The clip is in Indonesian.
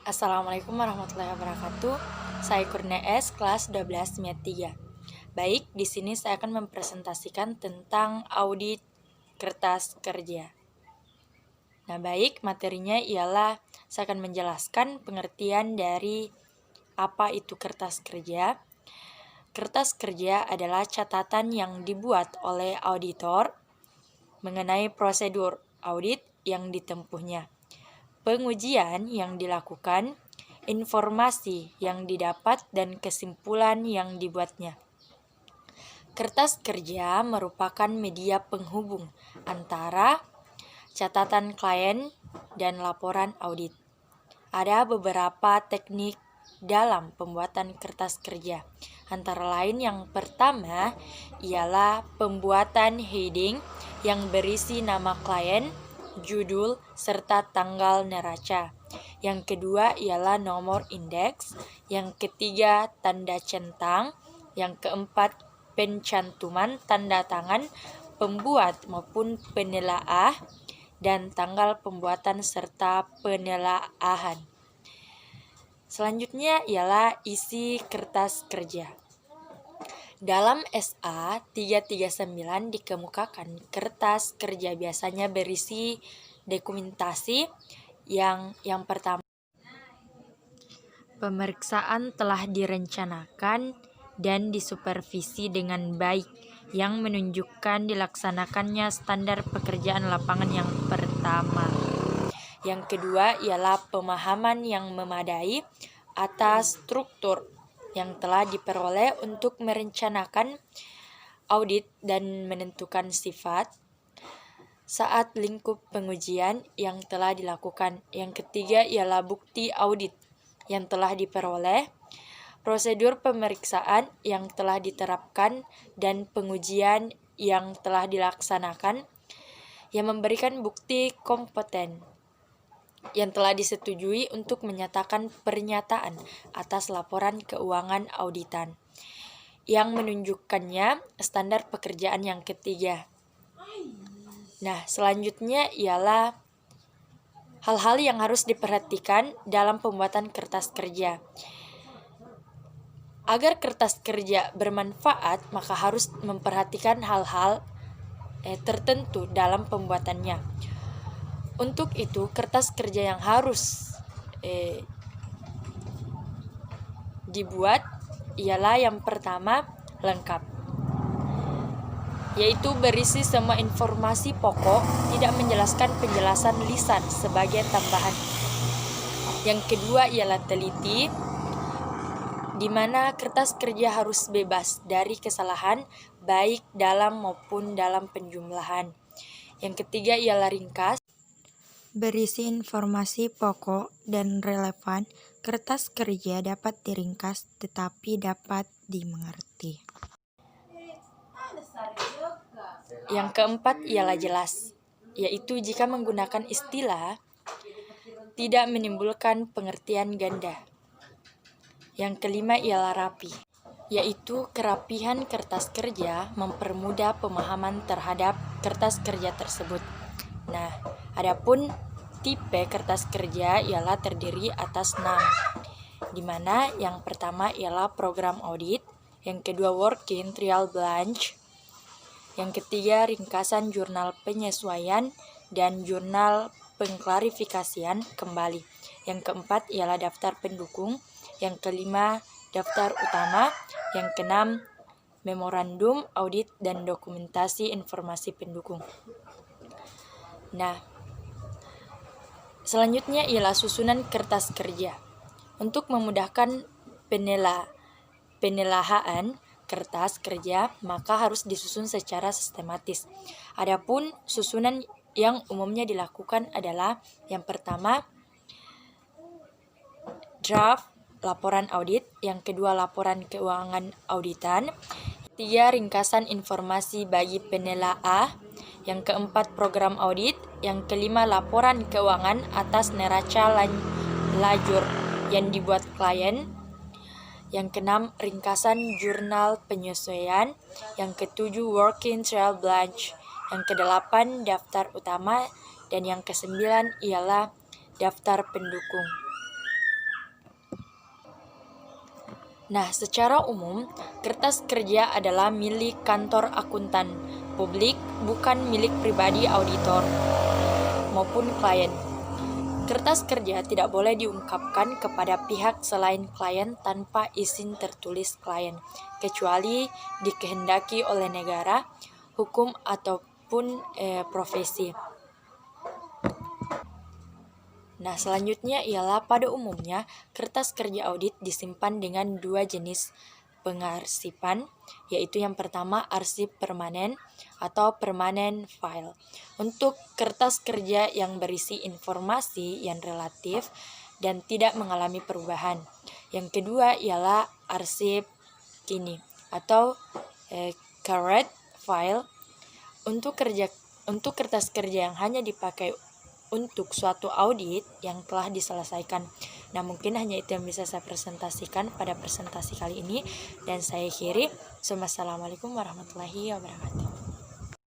Assalamualaikum warahmatullahi wabarakatuh. Saya Kurnia S, kelas 12 MET 3. Baik, di sini saya akan mempresentasikan tentang audit kertas kerja. Nah, baik, materinya ialah saya akan menjelaskan pengertian dari apa itu kertas kerja. Kertas kerja adalah catatan yang dibuat oleh auditor mengenai prosedur audit yang ditempuhnya, pengujian yang dilakukan, informasi yang didapat, dan kesimpulan yang dibuatnya. Kertas kerja merupakan media penghubung antara catatan klien dan laporan audit. Ada beberapa teknik dalam pembuatan kertas kerja. Antara lain yang pertama ialah pembuatan heading yang berisi nama klien, judul, serta tanggal neraca. Yang kedua ialah nomor indeks. Yang ketiga tanda centang. Yang keempat pencantuman tanda tangan pembuat maupun penelaah dan tanggal pembuatan serta penelaahan. Selanjutnya ialah isi kertas kerja. Dalam SA 339 dikemukakan kertas kerja biasanya berisi dokumentasi yang pertama, pemeriksaan telah direncanakan dan disupervisi dengan baik yang menunjukkan dilaksanakannya standar pekerjaan lapangan yang pertama. Yang kedua ialah pemahaman yang memadai atas struktur yang telah diperoleh untuk merencanakan audit dan menentukan sifat saat lingkup pengujian yang telah dilakukan. Yang ketiga ialah bukti audit yang telah diperoleh, prosedur pemeriksaan yang telah diterapkan, dan pengujian yang telah dilaksanakan yang memberikan bukti kompeten yang telah disetujui untuk menyatakan pernyataan atas laporan keuangan auditan yang menunjukkannya standar pekerjaan yang ketiga. Nah, selanjutnya ialah hal-hal yang harus diperhatikan dalam pembuatan kertas kerja. Agar kertas kerja bermanfaat, maka harus memperhatikan hal-hal tertentu dalam pembuatannya. Untuk itu, kertas kerja yang harus dibuat ialah yang pertama, lengkap, yaitu berisi semua informasi pokok, tidak menjelaskan penjelasan lisan sebagai tambahan. Yang kedua ialah teliti, di mana kertas kerja harus bebas dari kesalahan baik dalam maupun dalam penjumlahan. Yang ketiga ialah ringkas, berisi informasi pokok dan relevan. Kertas kerja dapat diringkas tetapi dapat dimengerti. Yang keempat ialah jelas, yaitu jika menggunakan istilah tidak menimbulkan pengertian ganda. Yang kelima ialah rapi, yaitu kerapihan kertas kerja mempermudah pemahaman terhadap kertas kerja tersebut. Nah, adapun tipe kertas kerja ialah terdiri atas 6, di mana yang pertama ialah program audit, yang kedua working trial balance, yang ketiga ringkasan jurnal penyesuaian dan jurnal pengklarifikasian kembali. Yang keempat ialah daftar pendukung, yang kelima daftar utama, yang keenam memorandum audit dan dokumentasi informasi pendukung. Nah, selanjutnya ialah susunan kertas kerja. Untuk memudahkan penelaahan kertas kerja, maka harus disusun secara sistematis. Adapun susunan yang umumnya dilakukan adalah yang pertama, draft laporan audit, yang kedua laporan keuangan auditan, tiga ringkasan informasi bagi penelaah, yang keempat program audit, yang kelima laporan keuangan atas neraca lajur yang dibuat klien, yang keenam ringkasan jurnal penyesuaian, yang ketujuh working trial balance, yang kedelapan daftar utama, dan yang kesembilan ialah daftar pendukung. Nah, secara umum, kertas kerja adalah milik kantor akuntan publik, bukan milik pribadi auditor maupun klien. Kertas kerja tidak boleh diungkapkan kepada pihak selain klien tanpa izin tertulis klien, kecuali dikehendaki oleh negara, hukum, ataupun profesi. Nah, selanjutnya ialah pada umumnya kertas kerja audit disimpan dengan dua jenis pengarsipan, yaitu yang pertama arsip permanen atau permanent file. Untuk kertas kerja yang berisi informasi yang relatif dan tidak mengalami perubahan. Yang kedua ialah arsip kini atau current file untuk kertas kerja yang hanya dipakai untuk suatu audit yang telah diselesaikan. Nah, mungkin hanya itu yang bisa saya presentasikan pada presentasi kali ini, dan saya akhiri. Wassalamualaikum warahmatullahi wabarakatuh.